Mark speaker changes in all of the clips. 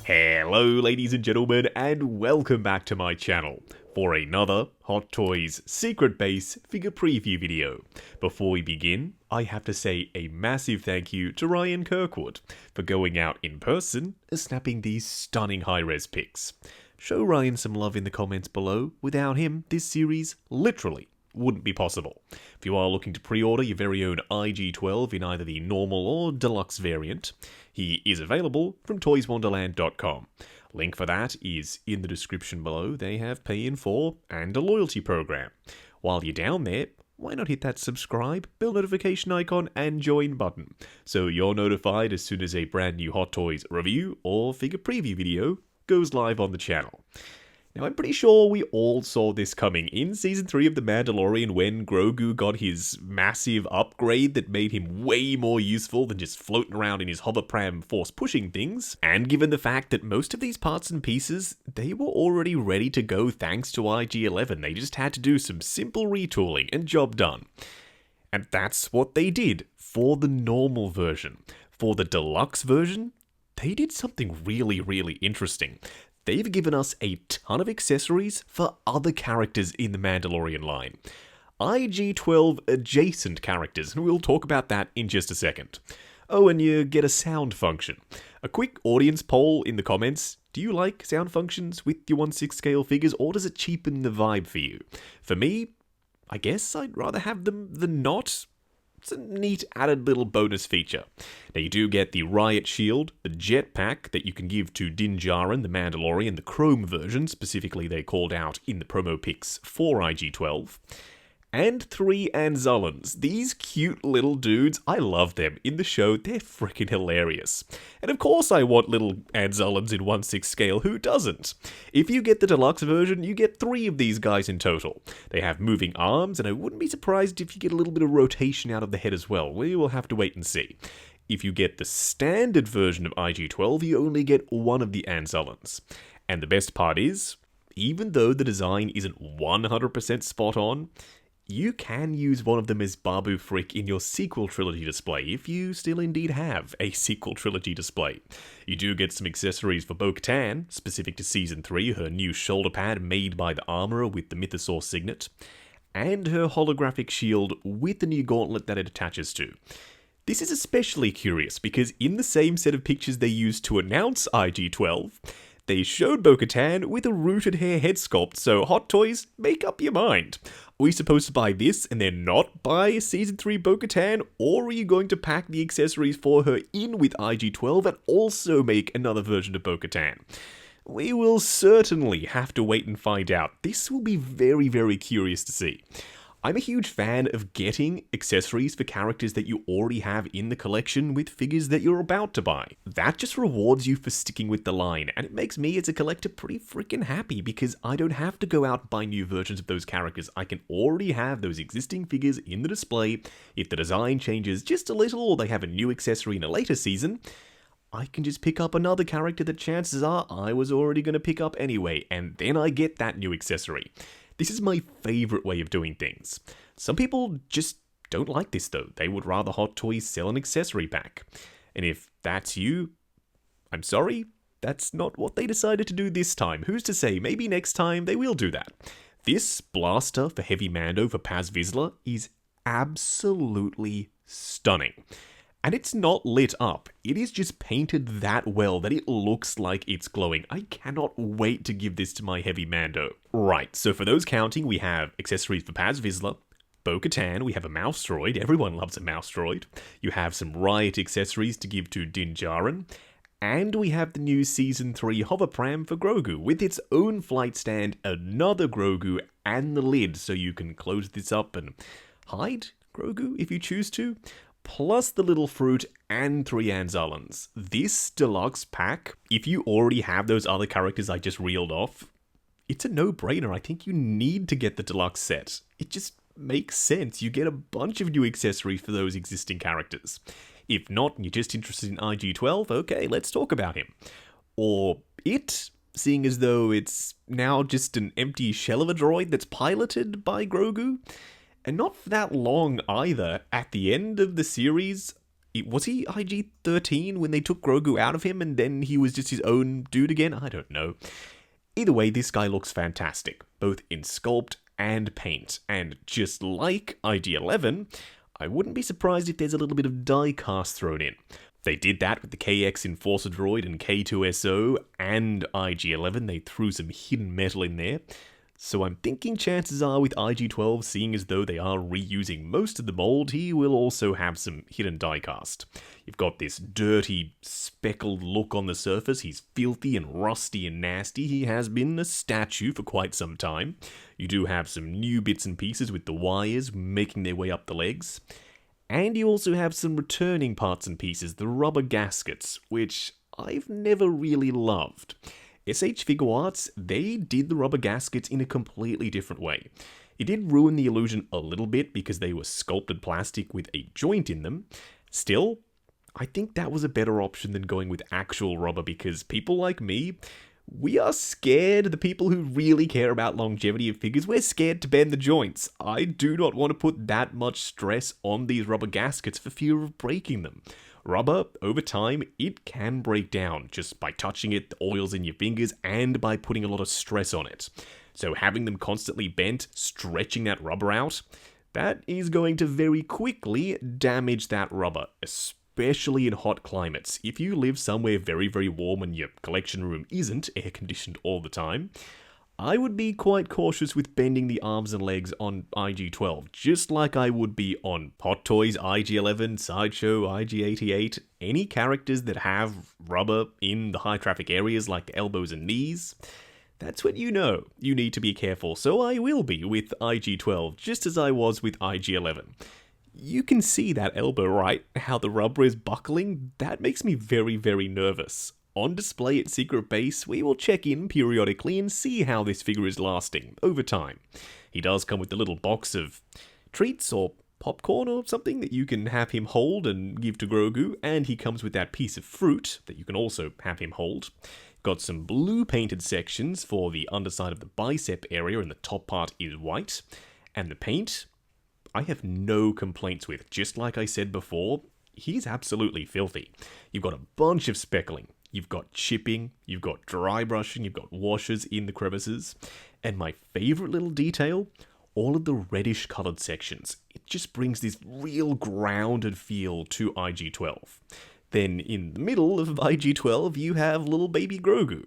Speaker 1: Hello ladies and gentlemen, and welcome back to my channel for another Hot Toys Secret Base figure preview video. Before we begin, I have to say a massive thank you to Ryan Kirkwood for going out in person and snapping these stunning high-res pics. Show Ryan some love in the comments below. Without him, this series literally wouldn't be possible. If you are looking to pre-order your very own IG-12 in either the normal or deluxe variant, he is available from toyswonderland.com. Link for that is in the description below. They have pay in 4 and a loyalty program. While you're down there, why not hit that subscribe, bell notification icon, and join button, so you're notified as soon as a brand new Hot Toys review or figure preview video goes live on the channel. Now, I'm pretty sure we all saw this coming in Season 3 of The Mandalorian when Grogu got his massive upgrade that made him way more useful than just floating around in his hoverpram force-pushing things. And given the fact that most of these parts and pieces, they were already ready to go thanks to IG-11. They just had to do some simple retooling and job done. And that's what they did for the normal version. For the deluxe version, they did something really interesting. They've given us a ton of accessories for other characters in the Mandalorian line. IG-12 adjacent characters, and we'll talk about that in just a second. Oh, and you get a sound function. A quick audience poll in the comments. Do you like sound functions with your 1/6 scale figures, or does it cheapen the vibe for you? For me, I guess I'd rather have them than not. It's a neat added little bonus feature. Now, you do get the riot shield, the jetpack that you can give to Din Djarin, the Mandalorian, the chrome version, specifically they called out in the promo pics for IG-12, and 3 Anzullans. These cute little dudes, I love them. In the show, they're freaking hilarious. And of course I want little Anzullans in 1/6 scale, who doesn't? If you get the deluxe version, you get 3 of these guys in total. They have moving arms, and I wouldn't be surprised if you get a little bit of rotation out of the head as well. We will have to wait and see. If you get the standard version of IG-12, you only get 1 of the Anzullans. And the best part is, even though the design isn't 100% spot on, you can use one of them as Babu Frick in your sequel trilogy display, if you still indeed have a sequel trilogy display. You do get some accessories for Bo-Katan, specific to Season 3, her new shoulder pad made by the armorer with the Mythosaur signet, and her holographic shield with the new gauntlet that it attaches to. This is especially curious because in the same set of pictures they used to announce IG-12, they showed Bo-Katan with a rooted hair head sculpt, so Hot Toys, make up your mind. Are we supposed to buy this and then not buy Season 3 Bo-Katan, or are you going to pack the accessories for her in with IG-12 and also make another version of Bo-Katan? We will certainly have to wait and find out. This will be very curious to see. I'm a huge fan of getting accessories for characters that you already have in the collection with figures that you're about to buy. That just rewards you for sticking with the line, and it makes me as a collector pretty freaking happy because I don't have to go out and buy new versions of those characters. I can already have those existing figures in the display. If the design changes just a little or they have a new accessory in a later season, I can just pick up another character that chances are I was already going to pick up anyway, and then I get that new accessory. This is my favorite way of doing things. Some people just don't like this though. They would rather Hot Toys sell an accessory pack. And if that's you, I'm sorry, that's not what they decided to do this time. Who's to say, maybe next time they will do that. This blaster for Heavy Mando for Paz Vizsla is absolutely stunning. And it's not lit up. It is just painted that well that it looks like it's glowing. I cannot wait to give this to my Heavy Mando. Right, so for those counting, we have accessories for Paz Vizsla, Bo-Katan, we have a mouse droid. Everyone loves a mouse droid. You have some riot accessories to give to Din Djarin. And we have the new Season 3 hoverpram for Grogu with its own flight stand, another Grogu, and the lid so you can close this up and hide Grogu if you choose to. Plus the little fruit and 3 Anzullans. This deluxe pack, if you already have those other characters I just reeled off, it's a no-brainer. I think you need to get the deluxe set. It just makes sense. You get a bunch of new accessories for those existing characters. If not, and you're just interested in IG-12, okay, let's talk about him. Or it, seeing as though it's now just an empty shell of a droid that's piloted by Grogu. And not for that long either. At the end of the series, Was he IG-13 when they took Grogu out of him and then he was just his own dude again? I don't know. Either way, this guy looks fantastic, both in sculpt and paint, and just like IG-11, I wouldn't be surprised if there's a little bit of die cast thrown in. They did that with the KX Enforcer Droid and K2SO and IG-11, they threw some hidden metal in there. So I'm thinking chances are with IG-12, seeing as though they are reusing most of the mold, he will also have some hidden diecast. You've got this dirty, speckled look on the surface, he's filthy and rusty and nasty, he has been a statue for quite some time. You do have some new bits and pieces with the wires making their way up the legs. And you also have some returning parts and pieces, the rubber gaskets, which I've never really loved. SH Figure Arts, they did the rubber gaskets in a completely different way. It did ruin the illusion a little bit because they were sculpted plastic with a joint in them. Still, I think that was a better option than going with actual rubber because people like me, we are scared, the people who really care about longevity of figures, we're scared to bend the joints. I do not want to put that much stress on these rubber gaskets for fear of breaking them. Rubber, over time, it can break down just by touching it, the oils in your fingers, and by putting a lot of stress on it. So having them constantly bent, stretching that rubber out, that is going to very quickly damage that rubber, especially in hot climates. If you live somewhere very, very warm and your collection room isn't air-conditioned all the time, I would be quite cautious with bending the arms and legs on IG-12, just like I would be on Hot Toys, IG-11, Sideshow, IG-88, any characters that have rubber in the high traffic areas like the elbows and knees. That's when you know you need to be careful, so I will be with IG-12, just as I was with IG-11. You can see that elbow, right? How the rubber is buckling? That makes me very, very nervous. On display at Secret Base, we will check in periodically and see how this figure is lasting over time. He does come with a little box of treats or popcorn or something that you can have him hold and give to Grogu, and he comes with that piece of fruit that you can also have him hold. Got some blue painted sections for the underside of the bicep area, and the top part is white. And the paint, I have no complaints with. Just like I said before, he's absolutely filthy. You've got a bunch of speckling. You've got chipping, you've got dry brushing, you've got washes in the crevices, and my favourite little detail, all of the reddish coloured sections. It just brings this real grounded feel to IG-12. Then in the middle of IG-12, you have little baby Grogu.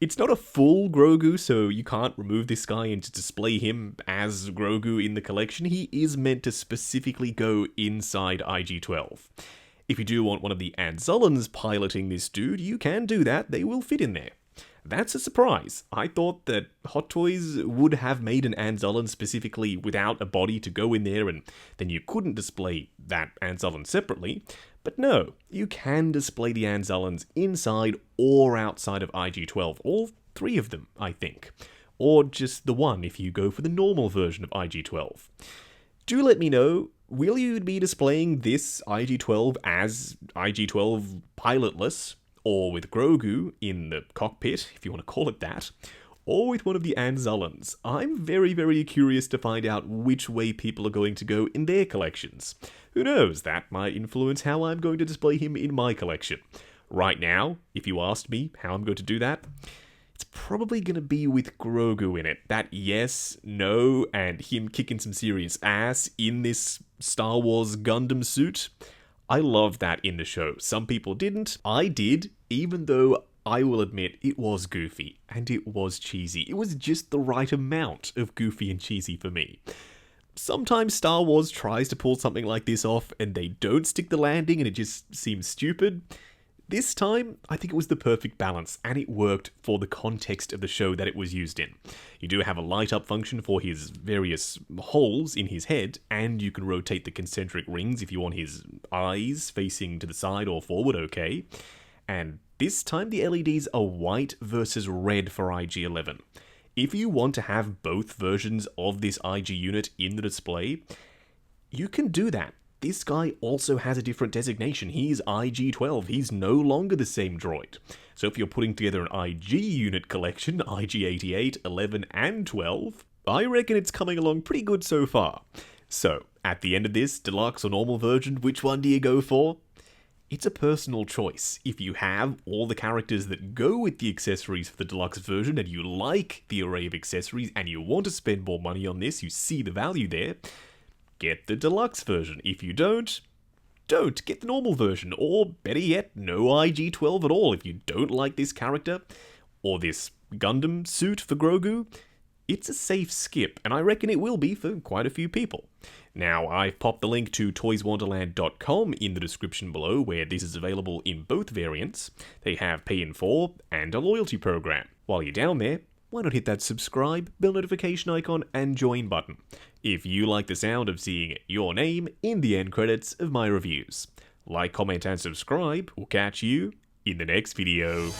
Speaker 1: It's not a full Grogu, so you can't remove this guy and display him as Grogu in the collection. He is meant to specifically go inside IG-12. If you do want one of the Anzolans piloting this dude, you can do that, they will fit in there. That's a surprise. I thought that Hot Toys would have made an Anzolan specifically without a body to go in there, and then you couldn't display that Anzolan separately. But no, you can display the Anzolans inside or outside of IG-12, all three of them, I think. Or just the one if you go for the normal version of IG-12. Do let me know, will you be displaying this IG-12 as IG-12 pilotless, or with Grogu in the cockpit, if you want to call it that, or with one of the Anzolans? I'm very, very curious to find out which way people are going to go in their collections. Who knows, that might influence how I'm going to display him in my collection. Right now, if you asked me how I'm going to do that, it's probably going to be with Grogu in it. That yes, no, and him kicking some serious ass in this Star Wars Gundam suit. I loved that in the show. Some people didn't. I did, even though I will admit it was goofy and it was cheesy. It was just the right amount of goofy and cheesy for me. Sometimes Star Wars tries to pull something like this off and they don't stick the landing and it just seems stupid. This time, I think it was the perfect balance, and it worked for the context of the show that it was used in. You do have a light-up function for his various holes in his head, and you can rotate the concentric rings if you want his eyes facing to the side or forward, okay. And this time the LEDs are white versus red for IG-11. If you want to have both versions of this IG unit in the display, you can do that. This guy also has a different designation. He's IG-12. He's no longer the same droid. So if you're putting together an IG unit collection, IG-88, 11, and 12, I reckon it's coming along pretty good so far. So, at the end of this, deluxe or normal version, which one do you go for? It's a personal choice. If you have all the characters that go with the accessories for the deluxe version and you like the array of accessories and you want to spend more money on this, you see the value there, get the deluxe version. If you don't get the normal version, or better yet, no IG-12 at all. If you don't like this character or this Gundam suit for Grogu, it's a safe skip, and I reckon it will be for quite a few people. Now, I've popped the link to toyswonderland.com in the description below, where this is available in both variants. They have Pay in 4 and a loyalty program. While you're down there, why not hit that subscribe, bell notification icon, and join button if you like the sound of seeing your name in the end credits of my reviews. Like, comment, and subscribe. We'll catch you in the next video.